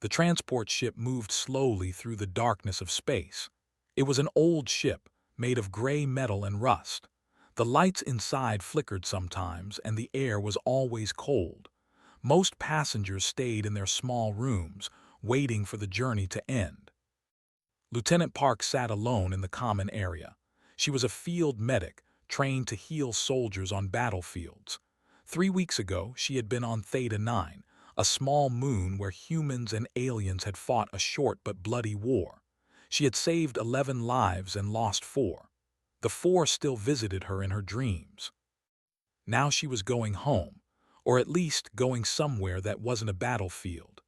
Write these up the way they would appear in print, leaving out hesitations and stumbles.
The transport ship moved slowly through the darkness of space. It was an old ship, made of gray metal and rust. The lights inside flickered sometimes, and the air was always cold. Most passengers stayed in their small rooms, waiting for the journey to end. Lieutenant Park sat alone in the common area. She was a field medic, trained to heal soldiers on battlefields. 3 weeks ago, she had been on Theta 9, a small moon where humans and aliens had fought a short but bloody war. She had saved 11 lives and lost 4. The 4 still visited her in her dreams. Now she was going home, or at least going somewhere that wasn't a battlefield.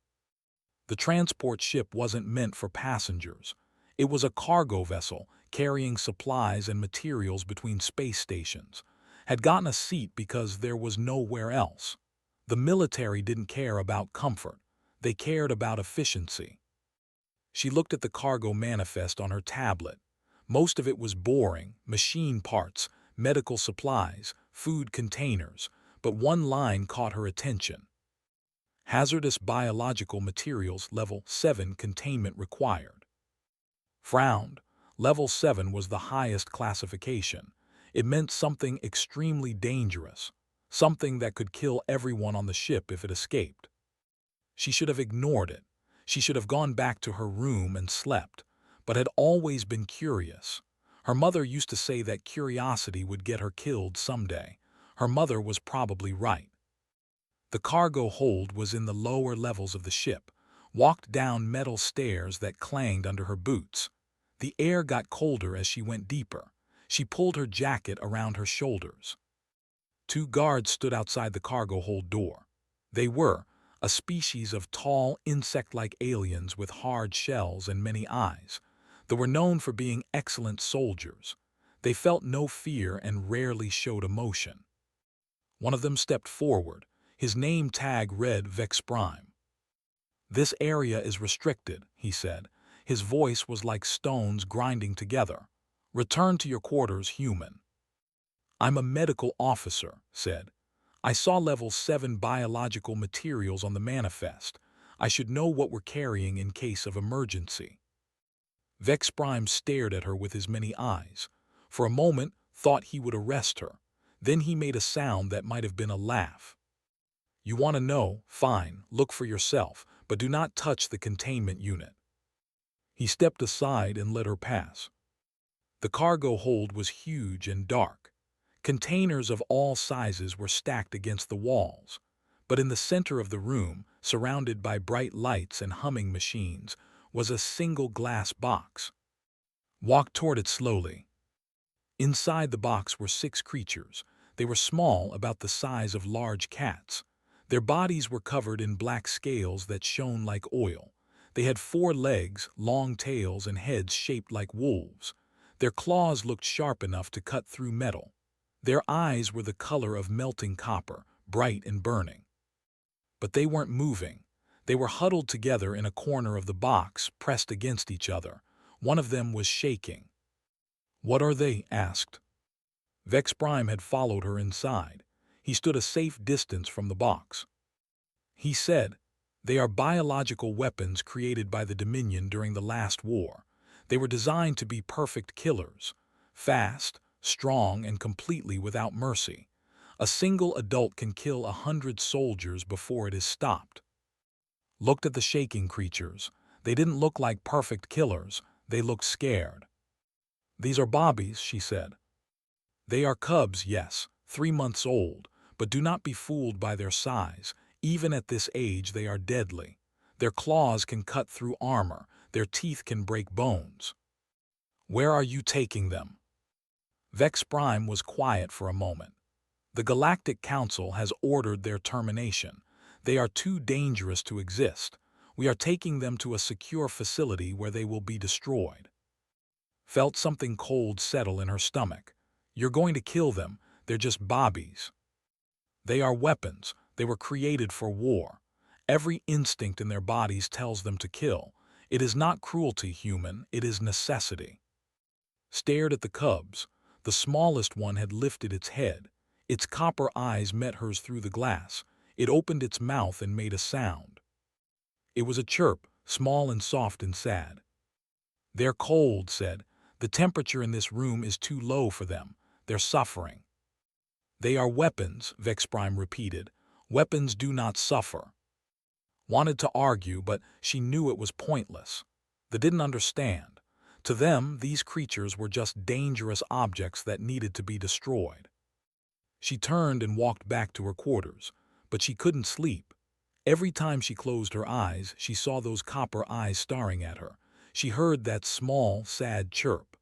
The transport ship wasn't meant for passengers. It was a cargo vessel carrying supplies and materials between space stations. Had gotten a seat because there was nowhere else. The military didn't care about comfort. They cared about efficiency. She looked at the cargo manifest on her tablet. Most of it was boring: machine parts, medical supplies, food containers, but one line caught her attention. Hazardous biological materials level 7 containment required. Frowned. Level 7 was the highest classification. It meant something extremely dangerous, something that could kill everyone on the ship if it escaped. She should have ignored it. She should have gone back to her room and slept, but had always been curious. Her mother used to say that curiosity would get her killed someday. Her mother was probably right. The cargo hold was in the lower levels of the ship, walked down metal stairs that clanged under her boots. The air got colder as she went deeper. She pulled her jacket around her shoulders. 2 guards stood outside the cargo hold door. They were a species of tall, insect-like aliens with hard shells and many eyes. They were known for being excellent soldiers. They felt no fear and rarely showed emotion. One of them stepped forward. His name tag read Vex Prime. "This area is restricted," he said. His voice was like stones grinding together. "Return to your quarters, human." "I'm a medical officer," said. "I saw level 7 biological materials on the manifest. I should know what we're carrying in case of emergency." Vex Prime stared at her with his many eyes. For a moment, thought he would arrest her. Then he made a sound that might have been a laugh. "You want to know? Fine, look for yourself, but do not touch the containment unit." He stepped aside and let her pass. The cargo hold was huge and dark. Containers of all sizes were stacked against the walls. But in the center of the room, surrounded by bright lights and humming machines, was a single glass box. Walk toward it slowly. Inside the box were 6 creatures. They were small, about the size of large cats. Their bodies were covered in black scales that shone like oil. They had 4 legs, long tails, and heads shaped like wolves. Their claws looked sharp enough to cut through metal. Their eyes were the color of melting copper, bright and burning. But they weren't moving. They were huddled together in a corner of the box, pressed against each other. One of them was shaking. "What are they?" asked. Vex Prime had followed her inside. He stood a safe distance from the box. He said, "They are biological weapons created by the Dominion during the last war. They were designed to be perfect killers, fast, strong, and completely without mercy. A single adult can kill 100 soldiers before it is stopped." Looked at the shaking creatures. They didn't look like perfect killers. They looked scared. "These are bobbies," she said. "They are cubs, yes, 3 months old, but do not be fooled by their size. Even at this age they are deadly. Their claws can cut through armor. Their teeth can break bones." "Where are you taking them?" Vex Prime was quiet for a moment. "The Galactic Council has ordered their termination. They are too dangerous to exist. We are taking them to a secure facility where they will be destroyed." Felt something cold settle in her stomach. "You're going to kill them. They're just bobbies." "They are weapons. They were created for war. Every instinct in their bodies tells them to kill. It is not cruelty, human. It is necessity." Stared at the cubs. The smallest one had lifted its head. Its copper eyes met hers through the glass. It opened its mouth and made a sound. It was a chirp, small and soft and sad. "They're cold," said. "The temperature in this room is too low for them. They're suffering." "They are weapons," Vexprime repeated. "Weapons do not suffer." Wanted to argue, but she knew it was pointless. They didn't understand. To them, these creatures were just dangerous objects that needed to be destroyed. She turned and walked back to her quarters, but she couldn't sleep. Every time she closed her eyes, she saw those copper eyes staring at her. She heard that small, sad chirp.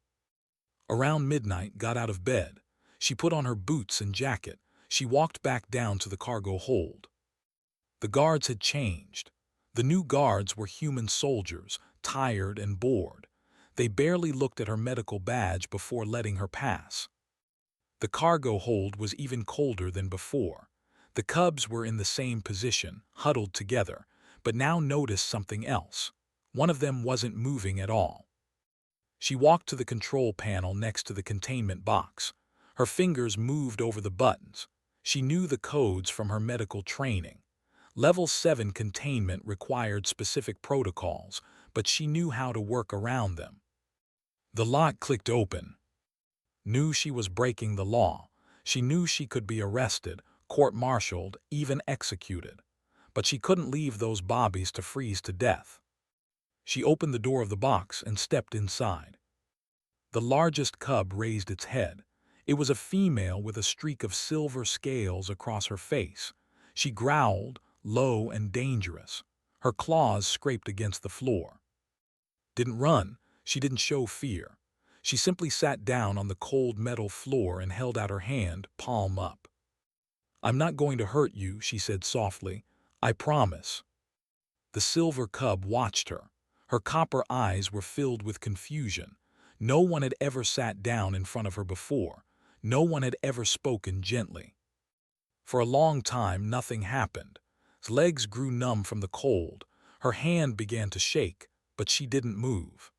Around midnight, got out of bed. She put on her boots and jacket. She walked back down to the cargo hold. The guards had changed. The new guards were human soldiers, tired and bored. They barely looked at her medical badge before letting her pass. The cargo hold was even colder than before. The cubs were in the same position, huddled together, but now noticed something else. One of them wasn't moving at all. She walked to the control panel next to the containment box. Her fingers moved over the buttons. She knew the codes from her medical training. Level 7 containment required specific protocols, but she knew how to work around them. The lock clicked open. Knew she was breaking the law. She knew she could be arrested, court-martialed, even executed. But she couldn't leave those bobbies to freeze to death. She opened the door of the box and stepped inside. The largest cub raised its head. It was a female with a streak of silver scales across her face. She growled, low and dangerous. Her claws scraped against the floor. Didn't run. She didn't show fear. She simply sat down on the cold metal floor and held out her hand, palm up. "I'm not going to hurt you," she said softly. "I promise." The silver cub watched her. Her copper eyes were filled with confusion. No one had ever sat down in front of her before. No one had ever spoken gently. For a long time, nothing happened. His legs grew numb from the cold. Her hand began to shake, but she didn't move.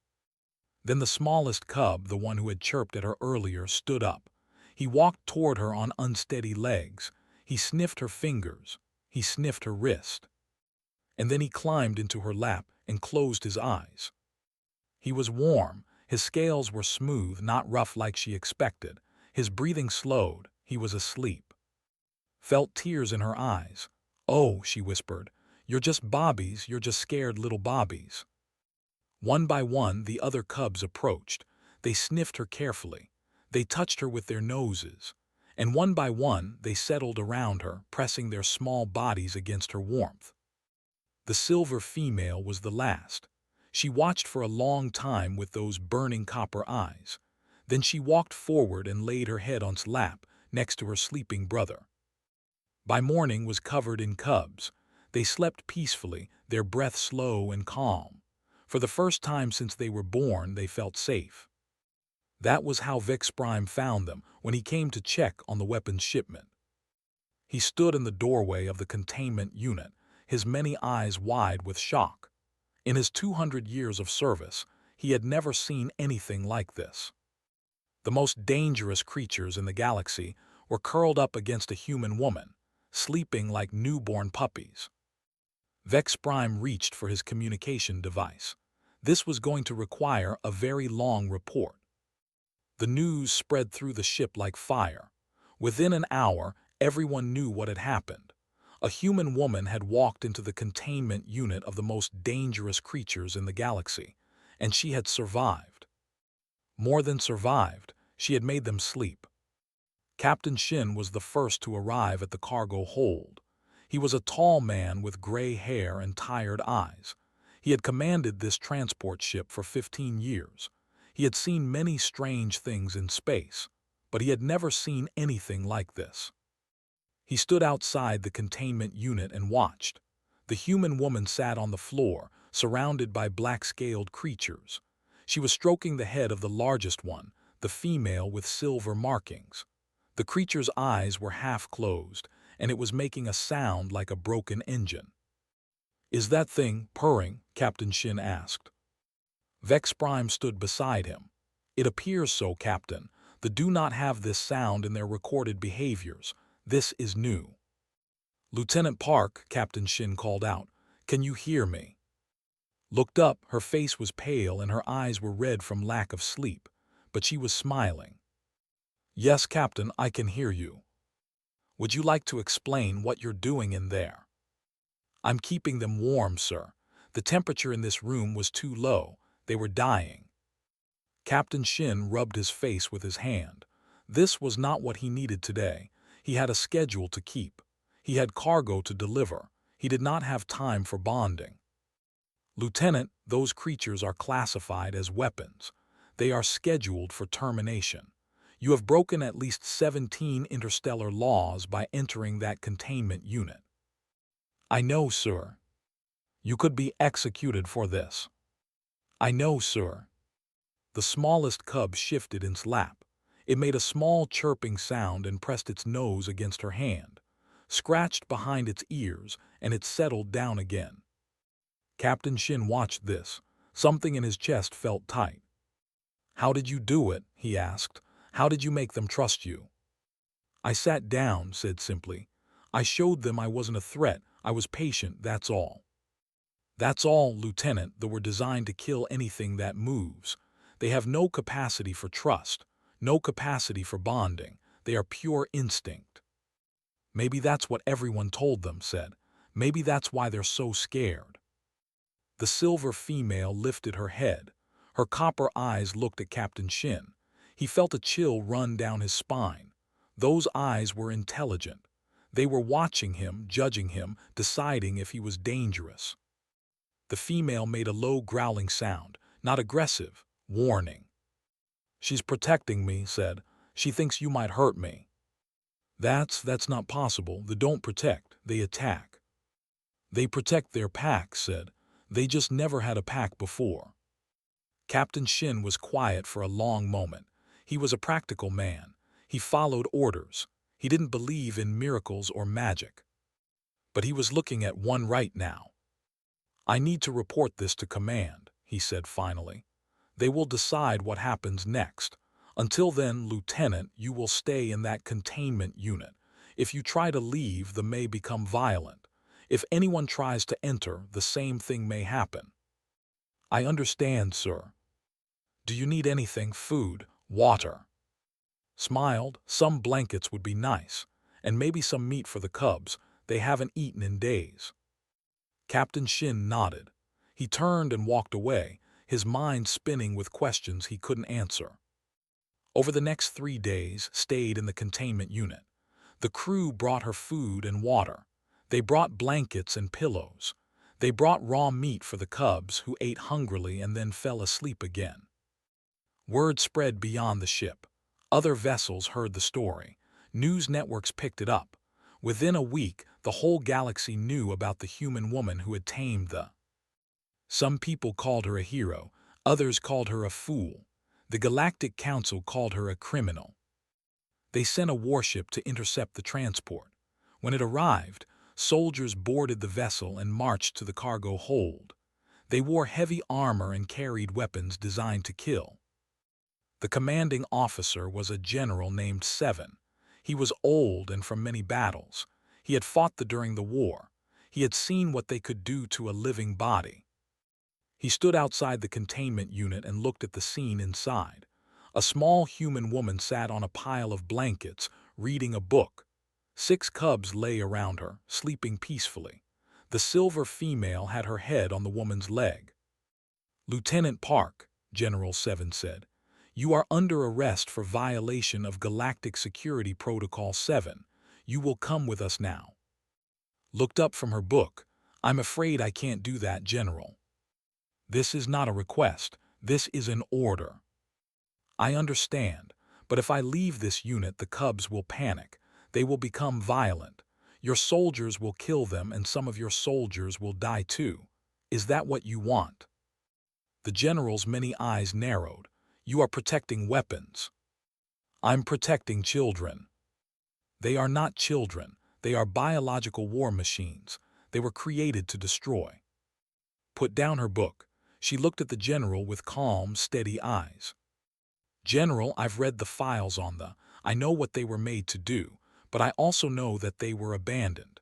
Then the smallest cub, the one who had chirped at her earlier, stood up. He walked toward her on unsteady legs. He sniffed her fingers. He sniffed her wrist. And then he climbed into her lap and closed his eyes. He was warm. His scales were smooth, not rough like she expected. His breathing slowed. He was asleep. Felt tears in her eyes. "Oh," she whispered, "you're just bobbies. You're just scared little bobbies." One by one, the other cubs approached. They sniffed her carefully. They touched her with their noses. And one by one, they settled around her, pressing their small bodies against her warmth. The silver female was the last. She watched for a long time with those burning copper eyes. Then she walked forward and laid her head on his lap, next to her sleeping brother. By morning was covered in cubs. They slept peacefully, their breath slow and calm. For the first time since they were born, they felt safe. That was how Vexprime found them when he came to check on the weapons shipment. He stood in the doorway of the containment unit, his many eyes wide with shock. In his 200 years of service, he had never seen anything like this. The most dangerous creatures in the galaxy were curled up against a human woman, sleeping like newborn puppies. Vexprime reached for his communication device. This was going to require a very long report. The news spread through the ship like fire. Within an hour, everyone knew what had happened. A human woman had walked into the containment unit of the most dangerous creatures in the galaxy, and she had survived. More than survived, she had made them sleep. Captain Shin was the first to arrive at the cargo hold. He was a tall man with gray hair and tired eyes. He had commanded this transport ship for 15 years. He had seen many strange things in space, but he had never seen anything like this. He stood outside the containment unit and watched. The human woman sat on the floor, surrounded by black-scaled creatures. She was stroking the head of the largest one, the female with silver markings. The creature's eyes were half closed, and it was making a sound like a broken engine. "Is that thing purring?" Captain Shin asked. Vexprime stood beside him. "It appears so, Captain. The do not have this sound in their recorded behaviors. This is new." "Lieutenant Park," Captain Shin called out, "can you hear me?" Looked up, her face was pale and her eyes were red from lack of sleep, but she was smiling. "Yes, Captain, I can hear you. Would you like to explain what you're doing in there?" "I'm keeping them warm, sir. The temperature in this room was too low. They were dying." Captain Shin rubbed his face with his hand. This was not what he needed today. He had a schedule to keep. He had cargo to deliver. He did not have time for bonding. "Lieutenant, those creatures are classified as weapons. They are scheduled for termination. You have broken at least 17 interstellar laws by entering that containment unit." "I know, sir." "You could be executed for this." "I know, sir." The smallest cub shifted in its lap. It made a small chirping sound and pressed its nose against her hand, scratched behind its ears, and it settled down again. Captain Shin watched this. Something in his chest felt tight. "How did you do it?" he asked. "How did you make them trust you?" "I sat down," said simply. "I showed them I wasn't a threat. I was patient, that's all." "That's all, Lieutenant. They were designed to kill anything that moves. They have no capacity for trust, no capacity for bonding. They are pure instinct." "Maybe that's what everyone told them," said. "Maybe that's why they're so scared." The silver female lifted her head. Her copper eyes looked at Captain Shin. He felt a chill run down his spine. Those eyes were intelligent. They were watching him, judging him, deciding if he was dangerous. The female made a low growling sound, not aggressive, warning. "She's protecting me," said. "She thinks you might hurt me." That's not possible. They don't protect, they attack." "They protect their pack," said. "They just never had a pack before." Captain Shin was quiet for a long moment. He was a practical man. He followed orders. He didn't believe in miracles or magic. But he was looking at one right now. "I need to report this to command," he said finally. "They will decide what happens next. Until then, Lieutenant, you will stay in that containment unit. If you try to leave, they may become violent. If anyone tries to enter, the same thing may happen." "I understand, sir." "Do you need anything? Food? Water?" Smiled. "Some blankets would be nice. And maybe some meat for the cubs. They haven't eaten in days." Captain Shin nodded. He turned and walked away, his mind spinning with questions he couldn't answer. Over the next 3 days, stayed in the containment unit. The crew brought her food and water. They brought blankets and pillows. They brought raw meat for the cubs, who ate hungrily and then fell asleep again. Word spread beyond the ship. Other vessels heard the story. News networks picked it up. Within a week, the whole galaxy knew about the human woman who had tamed the... Some people called her a hero, others called her a fool. The Galactic Council called her a criminal. They sent a warship to intercept the transport. When it arrived, soldiers boarded the vessel and marched to the cargo hold. They wore heavy armor and carried weapons designed to kill. The commanding officer was a general named Seven. He was old and from many battles. He had fought during the war. He had seen what they could do to a living body. He stood outside the containment unit and looked at the scene inside. A small human woman sat on a pile of blankets, reading a book. 6 cubs lay around her, sleeping peacefully. The silver female had her head on the woman's leg. "Lieutenant Park," General Seven said, "you are under arrest for violation of Galactic Security Protocol 7. You will come with us now." Looked up from her book. "I'm afraid I can't do that, General." "This is not a request. This is an order." "I understand, but if I leave this unit, the cubs will panic. They will become violent. Your soldiers will kill them and some of your soldiers will die too. Is that what you want?" The general's many eyes narrowed. "You are protecting weapons." "I'm protecting children." "They are not children. They are biological war machines. They were created to destroy." Put down her book. She looked at the general with calm, steady eyes. "General, I've read the files on the... I know what they were made to do, but I also know that they were abandoned.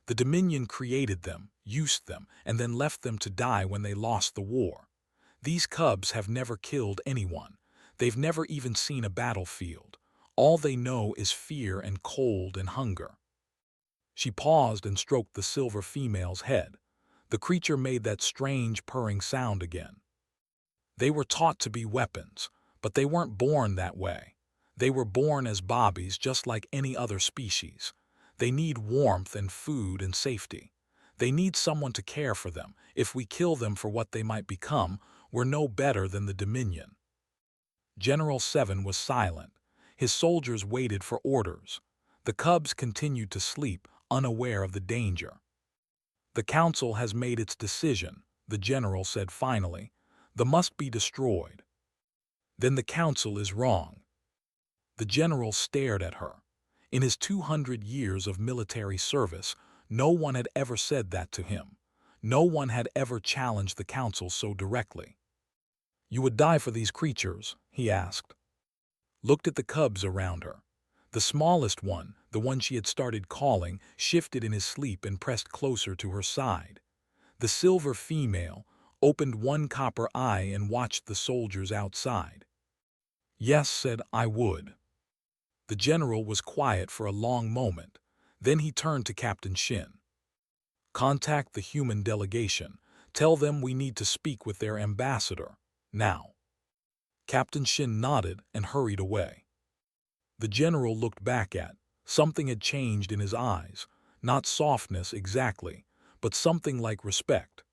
The Dominion created them, used them, and then left them to die when they lost the war. These cubs have never killed anyone. They've never even seen a battlefield. All they know is fear and cold and hunger." She paused and stroked the silver female's head. The creature made that strange purring sound again. They were taught to be weapons, but they weren't born that way. They were born as bobbies just like any other species. They need warmth and food and safety. They need someone to care for them. If we kill them for what they might become, we're no better than the Dominion. General 7 was silent. His soldiers waited for orders. The cubs continued to sleep, unaware of the danger. "The council has made its decision," the general said finally. "The must be destroyed." "Then the council is wrong." The general stared at her. In his 200 years of military service, no one had ever said that to him. No one had ever challenged the council so directly. "You would die for these creatures?" he asked. Looked at the cubs around her. The smallest one, the one she had started calling, shifted in his sleep and pressed closer to her side. The silver female opened one copper eye and watched the soldiers outside. "Yes," said, "I would." The general was quiet for a long moment. Then he turned to Captain Shin. "Contact the human delegation. Tell them we need to speak with their ambassador. Now." Captain Shin nodded and hurried away. The general looked back at. Something had changed in his eyes. Not softness exactly, but something like respect.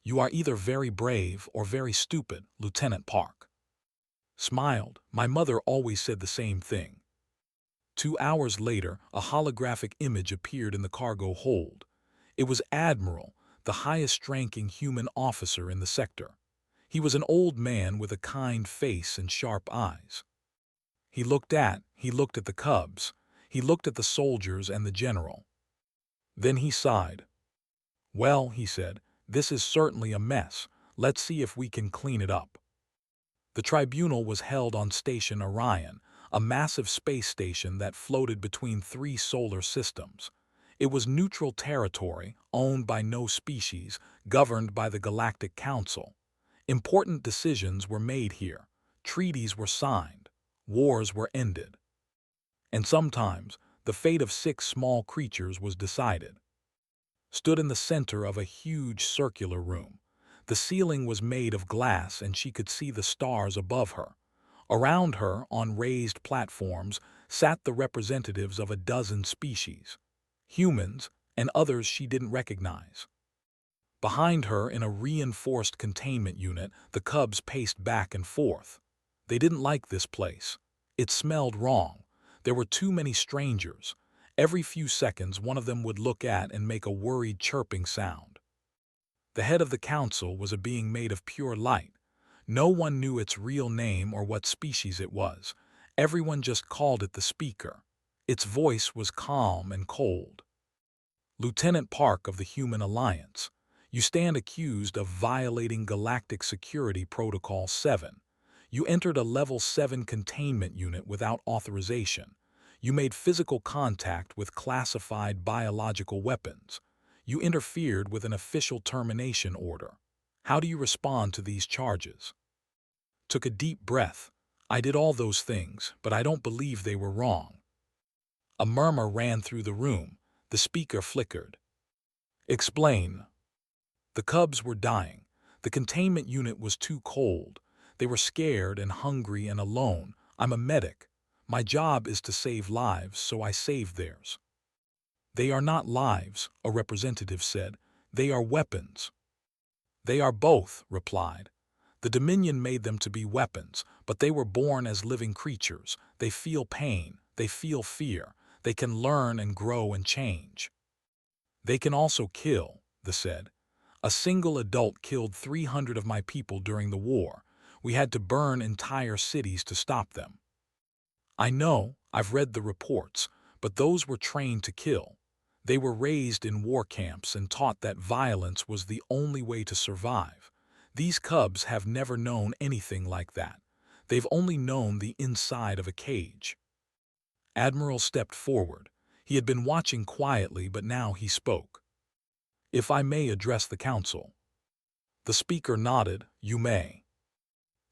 "You are either very brave or very stupid, Lieutenant Park." Smiled. "My mother always said the same thing." 2 hours later, a holographic image appeared in the cargo hold. It was Admiral, the highest-ranking human officer in the sector. He was an old man with a kind face and sharp eyes. He looked at the cubs. He looked at the soldiers and the general. Then he sighed. "Well," he said, "this is certainly a mess. Let's see if we can clean it up." The tribunal was held on Station Orion, a massive space station that floated between 3 solar systems. It was neutral territory, owned by no species, governed by the Galactic Council. Important decisions were made here. Treaties were signed. Wars were ended. And sometimes, the fate of 6 small creatures was decided. Stood in the center of a huge circular room. The ceiling was made of glass and she could see the stars above her. Around her, on raised platforms, sat the representatives of a dozen species. Humans and others she didn't recognize. Behind her, in a reinforced containment unit, the cubs paced back and forth. They didn't like this place. It smelled wrong. There were too many strangers. Every few seconds, one of them would look at and make a worried chirping sound. The head of the council was a being made of pure light. No one knew its real name or what species it was. Everyone just called it the Speaker. Its voice was calm and cold. "Lieutenant Park of the Human Alliance, you stand accused of violating Galactic Security Protocol 7. You entered a Level 7 containment unit without authorization. You made physical contact with classified biological weapons. You interfered with an official termination order. How do you respond to these charges?" Took a deep breath. "I did all those things, but I don't believe they were wrong." A murmur ran through the room. The speaker flickered. "Explain." "The cubs were dying. The containment unit was too cold. They were scared and hungry and alone. I'm a medic. My job is to save lives, so I saved theirs." "They are not lives," a representative said. "They are weapons." "They are both," replied. "The Dominion made them to be weapons, but they were born as living creatures. They feel pain. They feel fear. They can learn and grow and change." "They can also kill," they said. "A single adult killed 300 of my people during the war. We had to burn entire cities to stop them." "I know, I've read the reports, but those were trained to kill. They were raised in war camps and taught that violence was the only way to survive. These cubs have never known anything like that. They've only known the inside of a cage." Admiral stepped forward. He had been watching quietly, but now he spoke. If I may address the council. The speaker nodded. You may.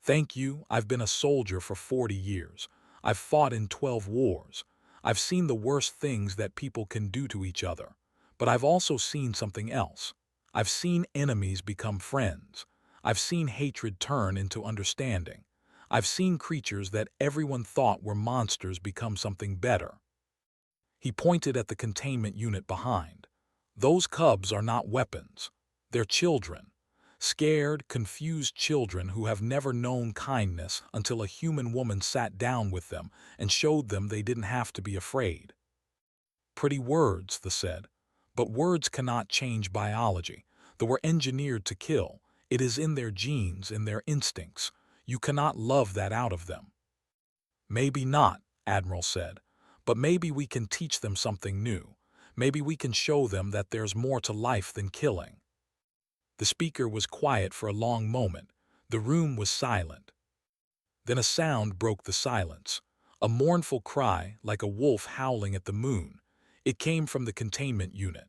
Thank you. I've been a soldier for 40 years. I've fought in 12 wars. I've seen the worst things that people can do to each other. But I've also seen something else. I've seen enemies become friends. I've seen hatred turn into understanding. I've seen creatures that everyone thought were monsters become something better. He pointed at the containment unit behind. Those cubs are not weapons. They're children. Scared, confused children who have never known kindness until a human woman sat down with them and showed them they didn't have to be afraid. Pretty words, they said. But words cannot change biology. They were engineered to kill. It is in their genes, in their instincts. You cannot love that out of them. Maybe not, Admiral said. But maybe we can teach them something new. Maybe we can show them that there's more to life than killing. The speaker was quiet for a long moment. The room was silent. Then a sound broke the silence. A mournful cry, like a wolf howling at the moon. It came from the containment unit.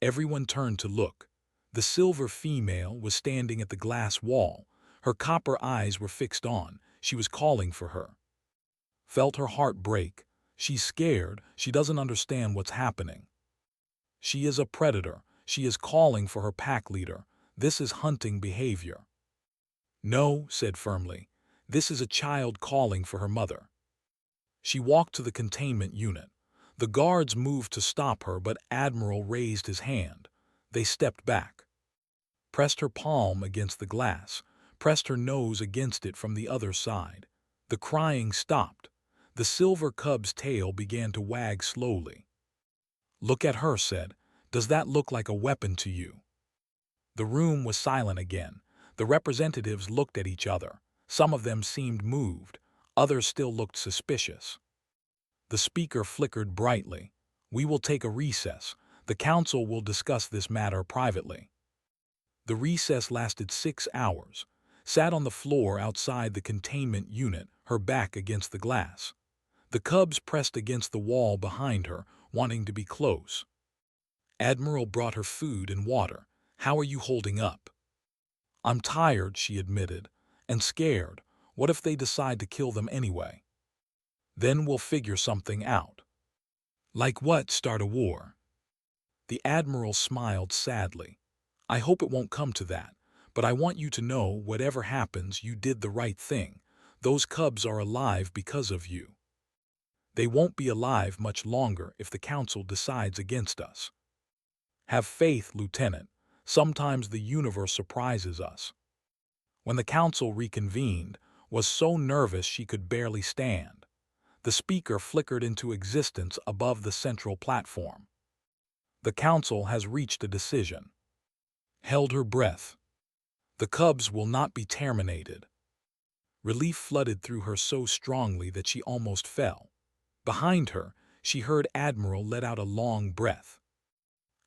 Everyone turned to look. The silver female was standing at the glass wall. Her copper eyes were fixed on. She was calling for her. Felt her heart break. She's scared. She doesn't understand what's happening. She is a predator. She is calling for her pack leader. This is hunting behavior. No, said firmly. This is a child calling for her mother. She walked to the containment unit. The guards moved to stop her, but Admiral raised his hand. They stepped back. Pressed her palm against the glass. Pressed her nose against it from the other side. The crying stopped. The silver cub's tail began to wag slowly. Look at her, said. Does that look like a weapon to you? The room was silent again. The representatives looked at each other. Some of them seemed moved. Others still looked suspicious. The speaker flickered brightly. We will take a recess. The council will discuss this matter privately. The recess lasted 6 hours. Sat on the floor outside the containment unit, her back against the glass. The cubs pressed against the wall behind her, wanting to be close. Admiral brought her food and water. How are you holding up? I'm tired, she admitted, and scared. What if they decide to kill them anyway? Then we'll figure something out. Like what? Start a war? The Admiral smiled sadly. I hope it won't come to that, but I want you to know whatever happens, you did the right thing. Those cubs are alive because of you. They won't be alive much longer if the council decides against us. Have faith, Lieutenant. Sometimes the universe surprises us. When the council reconvened, was so nervous she could barely stand. The speaker flickered into existence above the central platform. The council has reached a decision. Held her breath. The cubs will not be terminated. Relief flooded through her so strongly that she almost fell. Behind her, she heard Admiral let out a long breath.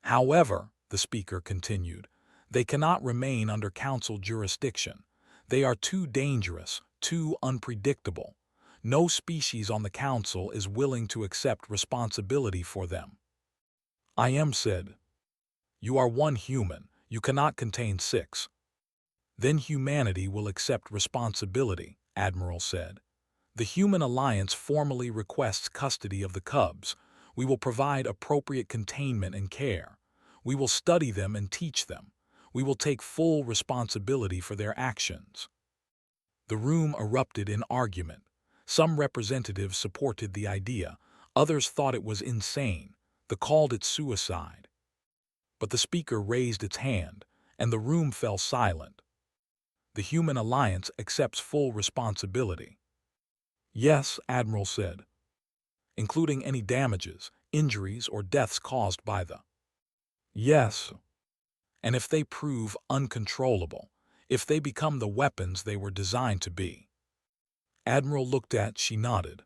However, the speaker continued, they cannot remain under council jurisdiction. They are too dangerous, too unpredictable. No species on the council is willing to accept responsibility for them. I am said. You are one human. You cannot contain 6. Then humanity will accept responsibility, Admiral said. The Human Alliance formally requests custody of the cubs. We will provide appropriate containment and care. We will study them and teach them. We will take full responsibility for their actions. The room erupted in argument. Some representatives supported the idea. Others thought it was insane. They called it suicide. But the speaker raised its hand, and the room fell silent. The Human Alliance accepts full responsibility. Yes, Admiral said, including any damages, injuries, or deaths caused by the. Yes. And if they prove uncontrollable, if they become the weapons they were designed to be. Admiral looked at, she nodded.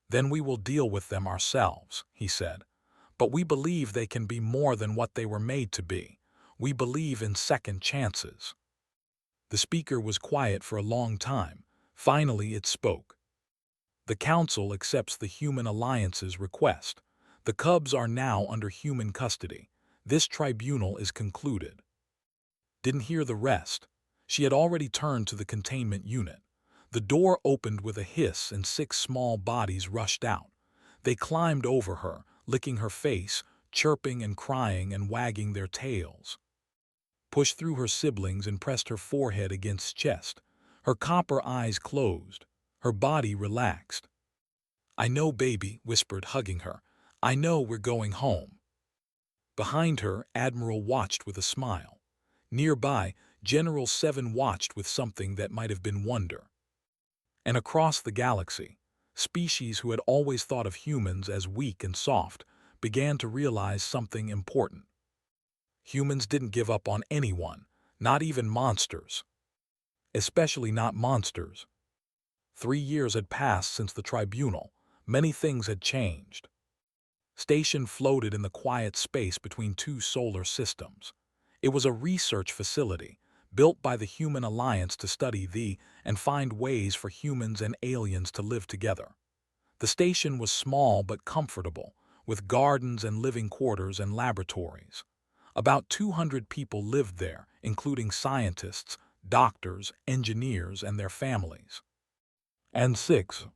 Then we will deal with them ourselves, he said. But we believe they can be more than what they were made to be. We believe in second chances. The speaker was quiet for a long time. Finally it spoke. The Council accepts the Human Alliance's request. The cubs are now under human custody. This tribunal is concluded. Didn't hear the rest. She had already turned to the containment unit. The door opened with a hiss and 6 small bodies rushed out. They climbed over her, licking her face, chirping and crying and wagging their tails. Pushed through her siblings and pressed her forehead against chest. Her copper eyes closed. Her body relaxed. "I know, baby," whispered, hugging her. "I know we're going home." Behind her, Admiral watched with a smile. Nearby, General Seven watched with something that might have been wonder. And across the galaxy, species who had always thought of humans as weak and soft began to realize something important. Humans didn't give up on anyone, not even monsters. Especially not monsters. 3 years had passed since the tribunal. Many things had changed. Station floated in the quiet space between 2 solar systems. It was a research facility, built by the Human Alliance to study and find ways for humans and aliens to live together. The station was small but comfortable, with gardens and living quarters and laboratories. About 200 people lived there, including scientists, doctors, engineers, and their families. And 6.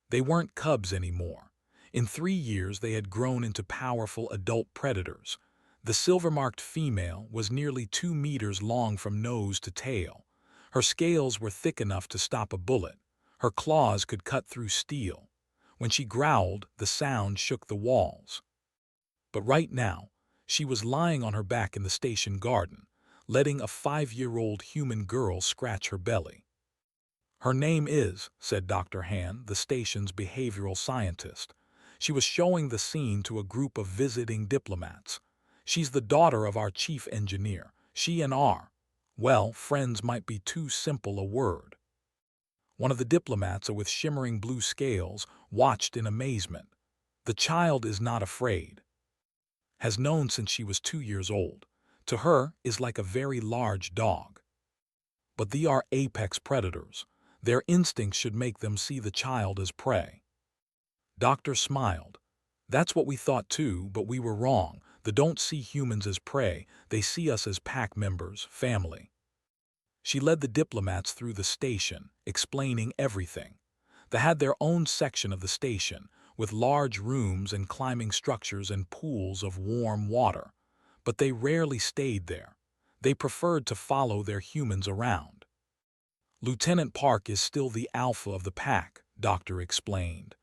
They weren't cubs anymore. In 3 years they had grown into powerful adult predators. The silver-marked female was nearly 2 meters long from nose to tail. Her scales were thick enough to stop a bullet. Her claws could cut through steel. When she growled, the sound shook the walls. But right now, she was lying on her back in the station garden, letting a 5-year-old human girl scratch her belly. "Her name is," said Dr. Han, the station's behavioral scientist. She was showing the scene to a group of visiting diplomats. "She's the daughter of our chief engineer. She and well, friends might be too simple a word." One of the diplomats, with shimmering blue scales, watched in amazement. "The child is not afraid. Has known since she was 2 years old. To her is like a very large dog. But they are apex predators. Their instincts should make them see the child as prey." Doctor smiled. "That's what we thought too, but we were wrong. They don't see humans as prey. They see us as pack members, family." She led the diplomats through the station, explaining everything. They had their own section of the station, with large rooms and climbing structures and pools of warm water. But they rarely stayed there. They preferred to follow their humans around. "Lieutenant Park is still the alpha of the pack," Doctor explained.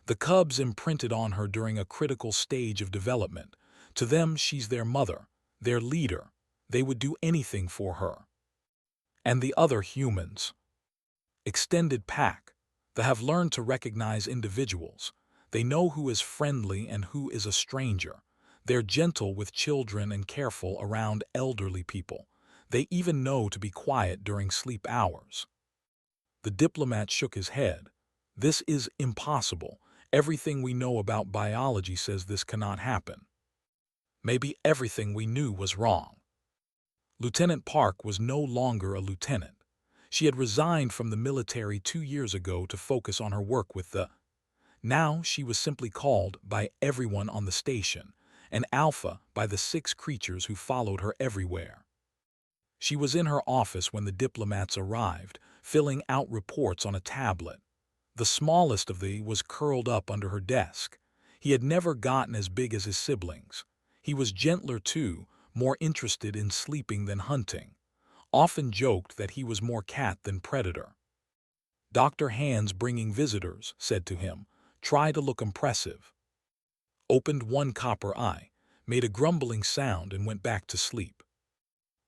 "The cubs imprinted on her during a critical stage of development. To them, she's their mother, their leader. They would do anything for her." And the other humans. Extended pack. They have learned to recognize individuals. They know who is friendly and who is a stranger. They're gentle with children and careful around elderly people. They even know to be quiet during sleep hours. The diplomat shook his head. "This is impossible. Everything we know about biology says this cannot happen." Maybe everything we knew was wrong. Lieutenant Park was no longer a lieutenant. She had resigned from the military 2 years ago to focus on her work with Now she was simply called by everyone on the station, an alpha by the 6 creatures who followed her everywhere. She was in her office when the diplomats arrived, filling out reports on a tablet. The smallest of these was curled up under her desk. He had never gotten as big as his siblings. He was gentler too, more interested in sleeping than hunting. Often joked that he was more cat than predator. "Dr. Han's bringing visitors," said to him. "Try to look impressive." Opened one copper eye, made a grumbling sound and went back to sleep.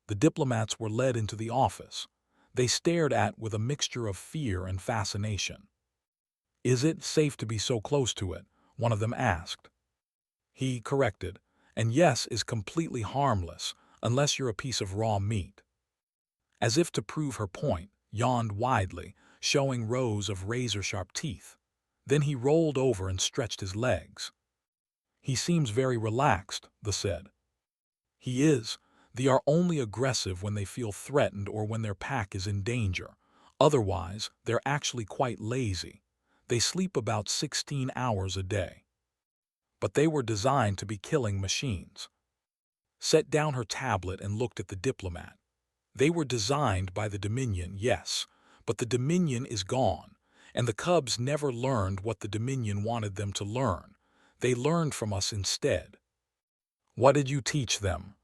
The diplomats were led into the office. They stared at with a mixture of fear and fascination. "Is it safe to be so close to it?" one of them asked. He corrected, "And yes is completely harmless, unless you're a piece of raw meat." As if to prove her point, yawned widely, showing rows of razor-sharp teeth. Then he rolled over and stretched his legs. "He seems very relaxed," they said. "He is. They are only aggressive when they feel threatened or when their pack is in danger. Otherwise, they're actually quite lazy. They sleep about 16 hours a day. But they were designed to be killing machines." set down her tablet and looked at the diplomat. They were designed by the Dominion, yes, but the Dominion is gone, and the Cubs never learned what the Dominion wanted them to learn. They learned from us instead. What did you teach them?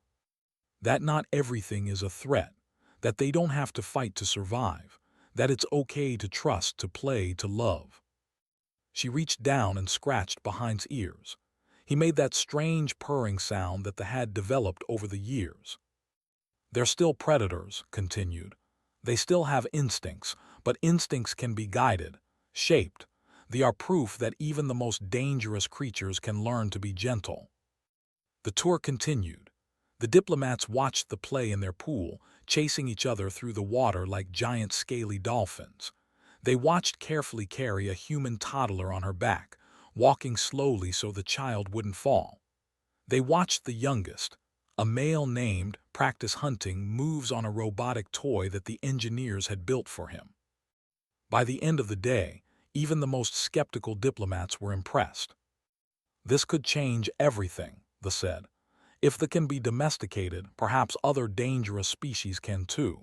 That not everything is a threat, that they don't have to fight to survive, that it's okay to trust, to play, to love. She reached down and scratched Behind's ears. He made that strange purring sound that the had developed over the years. They're still predators, continued. They still have instincts, but instincts can be guided, shaped. They are proof that even the most dangerous creatures can learn to be gentle. The tour continued. The diplomats watched the play in their pool, chasing each other through the water like giant scaly dolphins. They watched carefully carry a human toddler on her back, walking slowly so the child wouldn't fall. They watched the youngest, a male named, practice hunting moves on a robotic toy that the engineers had built for him. By the end of the day, even the most skeptical diplomats were impressed. This could change everything, they said. If they can be domesticated, perhaps other dangerous species can too.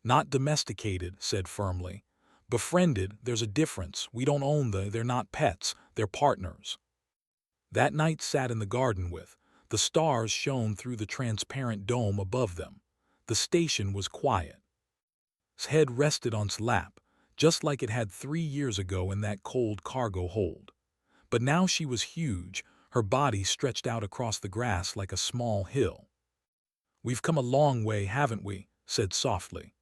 Not domesticated, said firmly. Befriended, there's a difference. We don't own they're not pets, they're partners. That night sat in the garden with, the stars shone through the transparent dome above them. The station was quiet. His head rested on his lap, just like it had 3 years ago in that cold cargo hold. But now she was huge, her body stretched out across the grass like a small hill. We've come a long way, haven't we? Said softly.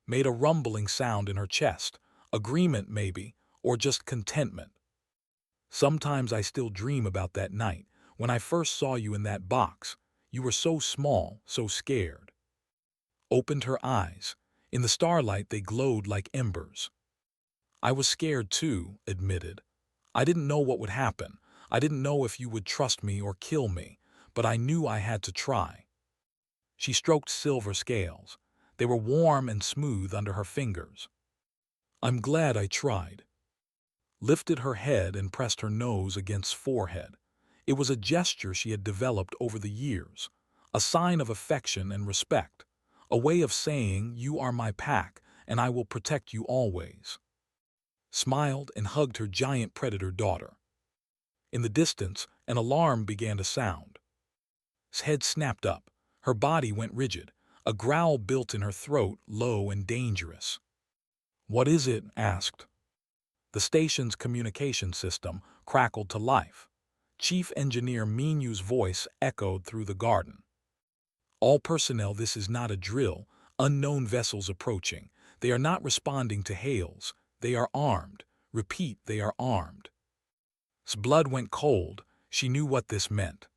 Made a rumbling sound in her chest. Agreement, maybe, or just contentment. Sometimes I still dream about that night, when I first saw you in that box. You were so small, so scared. Opened her eyes. In the starlight they glowed like embers. I was scared too, admitted. I didn't know what would happen. I didn't know if you would trust me or kill me, but I knew I had to try. She stroked silver scales. They were warm and smooth under her fingers. I'm glad I tried. Lifted her head and pressed her nose against forehead. It was a gesture she had developed over the years, a sign of affection and respect, a way of saying, you are my pack, and I will protect you always. Smiled and hugged her giant predator daughter. In the distance, an alarm began to sound. His head snapped up. Her body went rigid. A growl built in her throat, low and dangerous. What is it? Asked. The station's communication system crackled to life. Chief Engineer Minu's voice echoed through the garden. All personnel, this is not a drill. Unknown vessels approaching. They are not responding to hails. They are armed. Repeat, they are armed. His blood went cold. She knew what this meant.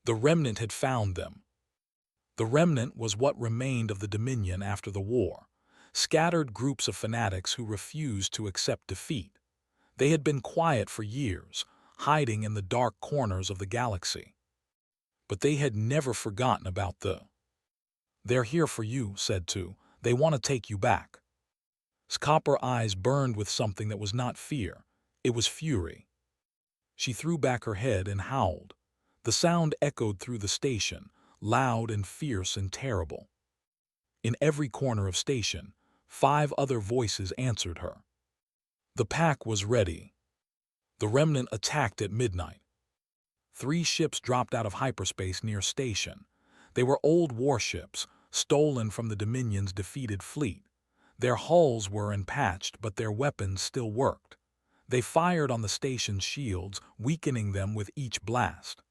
The remnant had found them. The remnant was what remained of the Dominion after the war. Scattered groups of fanatics who refused to accept defeat. They had been quiet for years, hiding in the dark corners of the galaxy. But they had never forgotten about They're here for you, said Tu. They want to take you back. His copper eyes burned with something that was not fear. It was fury. She threw back her head and howled. The sound echoed through the station, loud and fierce and terrible. In every corner of station, 5 other voices answered her. The pack was ready. The remnant attacked at midnight. 3 ships dropped out of hyperspace near station. They were old warships, stolen from the Dominion's defeated fleet. Their hulls were unpatched, but their weapons still worked. They fired on the station's shields, weakening them with each blast.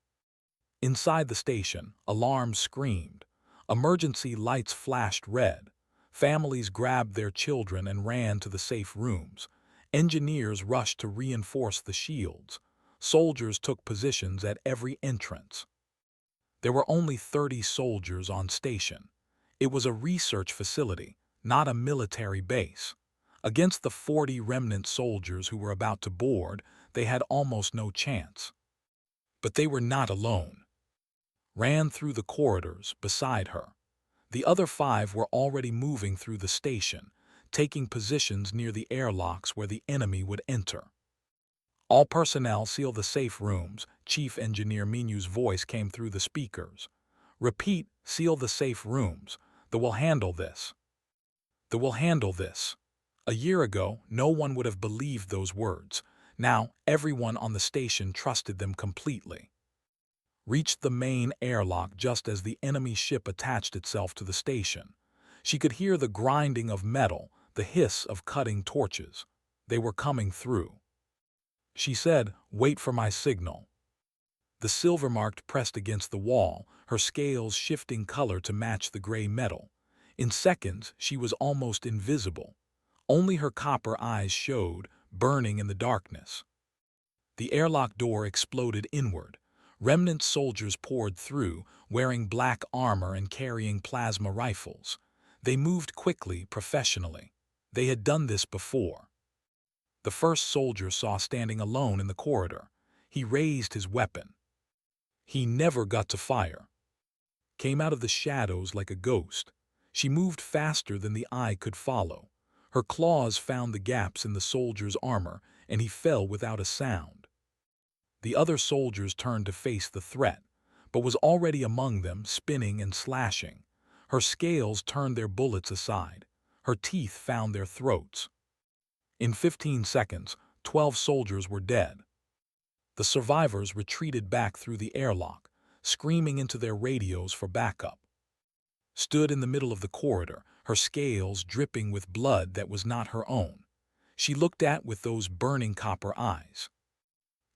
Inside the station, alarms screamed. Emergency lights flashed red. Families grabbed their children and ran to the safe rooms. Engineers rushed to reinforce the shields. Soldiers took positions at every entrance. There were only 30 soldiers on station. It was a research facility, not a military base. Against the 40 remnant soldiers who were about to board, they had almost no chance. But they were not alone. Ran through the corridors beside her. The other 5 were already moving through the station, taking positions near the airlocks where the enemy would enter. All personnel seal the safe rooms. Chief Engineer Minu's voice came through the speakers. Repeat, seal the safe rooms. They will handle this. They will handle this. A year ago, no one would have believed those words. Now, everyone on the station trusted them completely. Reached the main airlock just as the enemy ship attached itself to the station. She could hear the grinding of metal, the hiss of cutting torches. They were coming through. She said, "Wait for my signal." The silver-marked pressed against the wall, her scales shifting color to match the gray metal. In seconds, she was almost invisible. Only her copper eyes showed, burning in the darkness. The airlock door exploded inward. Remnant soldiers poured through, wearing black armor and carrying plasma rifles. They moved quickly, professionally. They had done this before. The first soldier saw standing alone in the corridor. He raised his weapon. He never got to fire. Came out of the shadows like a ghost. She moved faster than the eye could follow. Her claws found the gaps in the soldier's armor, and he fell without a sound. The other soldiers turned to face the threat, but was already among them, spinning and slashing. Her scales turned their bullets aside. Her teeth found their throats. In 15 seconds, 12 soldiers were dead. The survivors retreated back through the airlock, screaming into their radios for backup. Stood in the middle of the corridor, her scales dripping with blood that was not her own. She looked at with those burning copper eyes.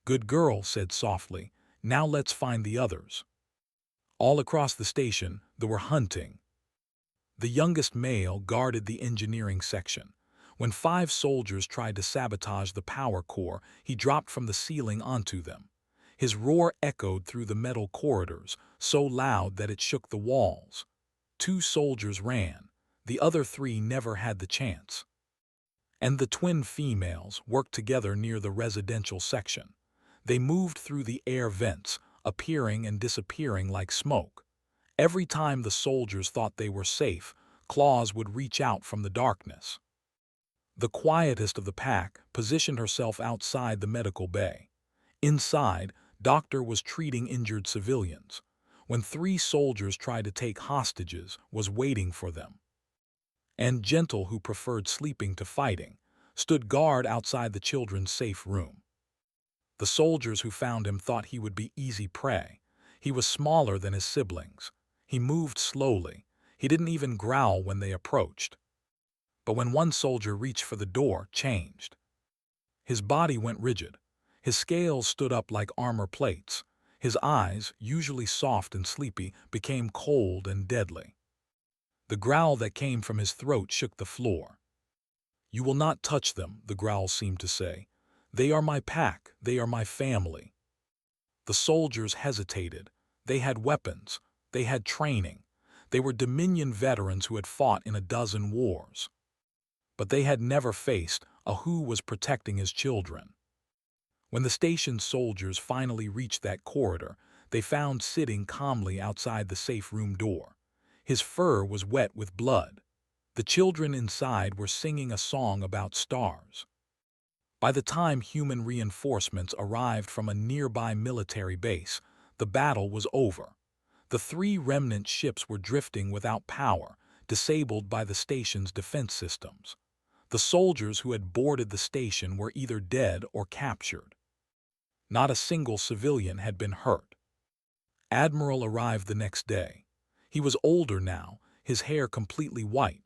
"Good girl," said softly. "Now let's find the others." All across the station, they were hunting. The youngest male guarded the engineering section. When 5 soldiers tried to sabotage the power core, he dropped from the ceiling onto them. His roar echoed through the metal corridors, so loud that it shook the walls. 2 soldiers ran. The other 3 never had the chance. And the twin females worked together near the residential section. They moved through the air vents, appearing and disappearing like smoke. Every time the soldiers thought they were safe, claws would reach out from the darkness. The quietest of the pack positioned herself outside the medical bay. Inside, Doctor was treating injured civilians. When 3 soldiers tried to take hostages, was waiting for them. And Gentle, who preferred sleeping to fighting, stood guard outside the children's safe room. The soldiers who found him thought he would be easy prey. He was smaller than his siblings. He moved slowly. He didn't even growl when they approached. But when one soldier reached for the door, changed. His body went rigid. His scales stood up like armor plates. His eyes, usually soft and sleepy, became cold and deadly. The growl that came from his throat shook the floor. "You will not touch them," the growl seemed to say. "They are my pack. They are my family." The soldiers hesitated. They had weapons. They had training. They were Dominion veterans who had fought in a dozen wars. But they had never faced a who was protecting his children. When the station's soldiers finally reached that corridor, they found sitting calmly outside the safe room door. His fur was wet with blood. The children inside were singing a song about stars. By the time human reinforcements arrived from a nearby military base, the battle was over. The 3 remnant ships were drifting without power, disabled by the station's defense systems. The soldiers who had boarded the station were either dead or captured. Not a single civilian had been hurt. Admiral arrived the next day. He was older now, his hair completely white,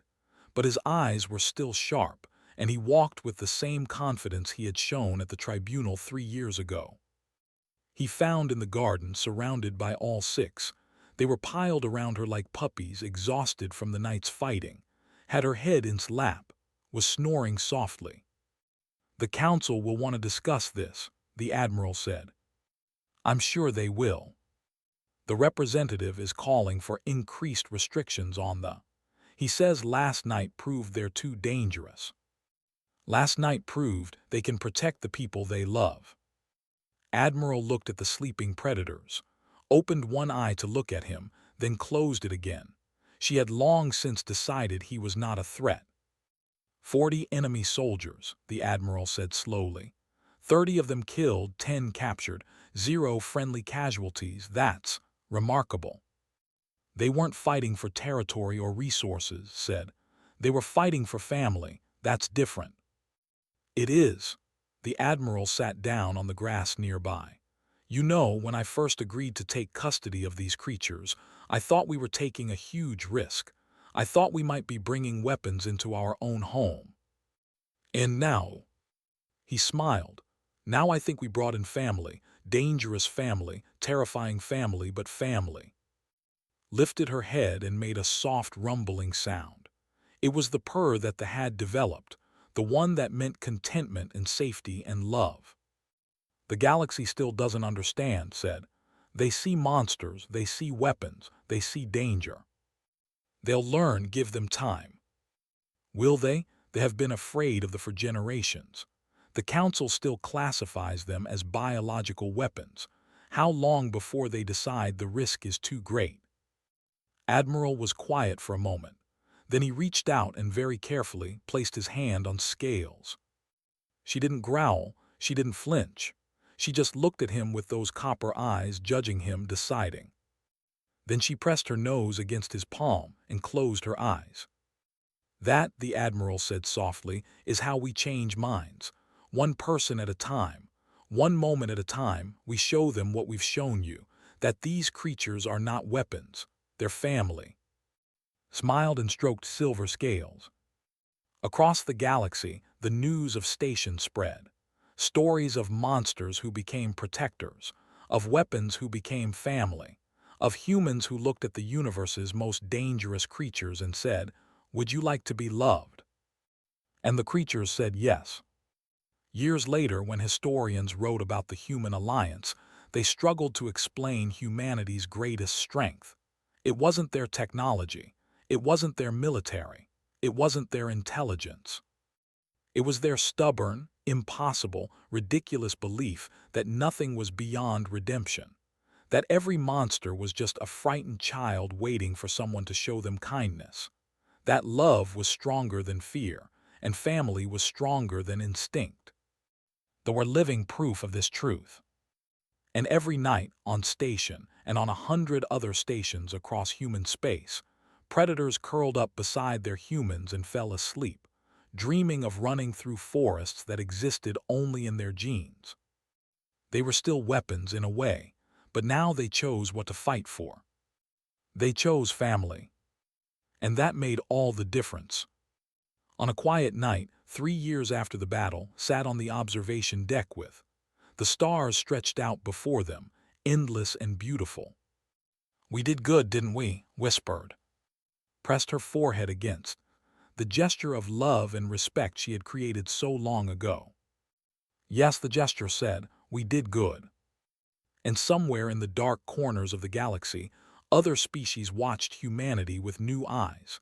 but his eyes were still sharp, and he walked with the same confidence he had shown at the tribunal 3 years ago. He found in the garden, surrounded by all 6. They were piled around her like puppies, exhausted from the night's fighting, had her head in his lap, was snoring softly. "The council will want to discuss this," the admiral said. "I'm sure they will. The representative is calling for increased restrictions on the. He says last night proved they're too dangerous. Last night proved they can protect the people they love." Admiral looked at the sleeping predators, opened one eye to look at him, then closed it again. She had long since decided he was not a threat. 40 enemy soldiers, the admiral said slowly. 30 of them killed, 10 captured, 0 friendly casualties. That's remarkable. They weren't fighting for territory or resources, said. They were fighting for family. That's different. It is. The admiral sat down on the grass nearby. You know, when I first agreed to take custody of these creatures, I thought we were taking a huge risk. I thought we might be bringing weapons into our own home. And now, he smiled. Now I think we brought in family, dangerous family, terrifying family, but family. Lifted her head and made a soft rumbling sound. It was the purr that the had developed, the one that meant contentment and safety and love. The galaxy still doesn't understand, said. They see monsters, they see weapons, they see danger. They'll learn, give them time. Will they? They have been afraid of them for generations. The Council still classifies them as biological weapons. How long before they decide the risk is too great? Admiral was quiet for a moment. Then he reached out and very carefully placed his hand on scales. She didn't growl, she didn't flinch. She just looked at him with those copper eyes, judging him, deciding. Then she pressed her nose against his palm and closed her eyes. That, the Admiral said softly, is how we change minds. One person at a time, one moment at a time, we show them what we've shown you, that these creatures are not weapons, they're family. Smiled and stroked silver scales. Across the galaxy, the news of stations spread. Stories of monsters who became protectors, of weapons who became family, of humans who looked at the universe's most dangerous creatures and said, "Would you like to be loved?" And the creatures said yes. Years later, when historians wrote about the human alliance, they struggled to explain humanity's greatest strength. It wasn't their technology. It wasn't their military. It wasn't their intelligence. It was their stubborn, impossible, ridiculous belief that nothing was beyond redemption, that every monster was just a frightened child waiting for someone to show them kindness, that love was stronger than fear, and family was stronger than instinct. They were living proof of this truth. And every night, on station and on 100 other stations across human space, predators curled up beside their humans and fell asleep, dreaming of running through forests that existed only in their genes. They were still weapons in a way, but now they chose what to fight for. They chose family. And that made all the difference. On a quiet night, 3 years after the battle, sat on the observation deck with the stars stretched out before them, endless and beautiful. "We did good, didn't we?" whispered. Pressed her forehead against the gesture of love and respect she had created so long ago. Yes, the gesture said, "We did good." And somewhere in the dark corners of the galaxy, other species watched humanity with new eyes.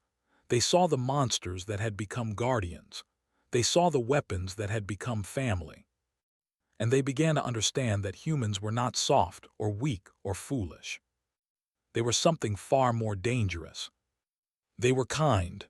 They saw the monsters that had become guardians. They saw the weapons that had become family. And they began to understand that humans were not soft or weak or foolish. They were something far more dangerous. They were kind.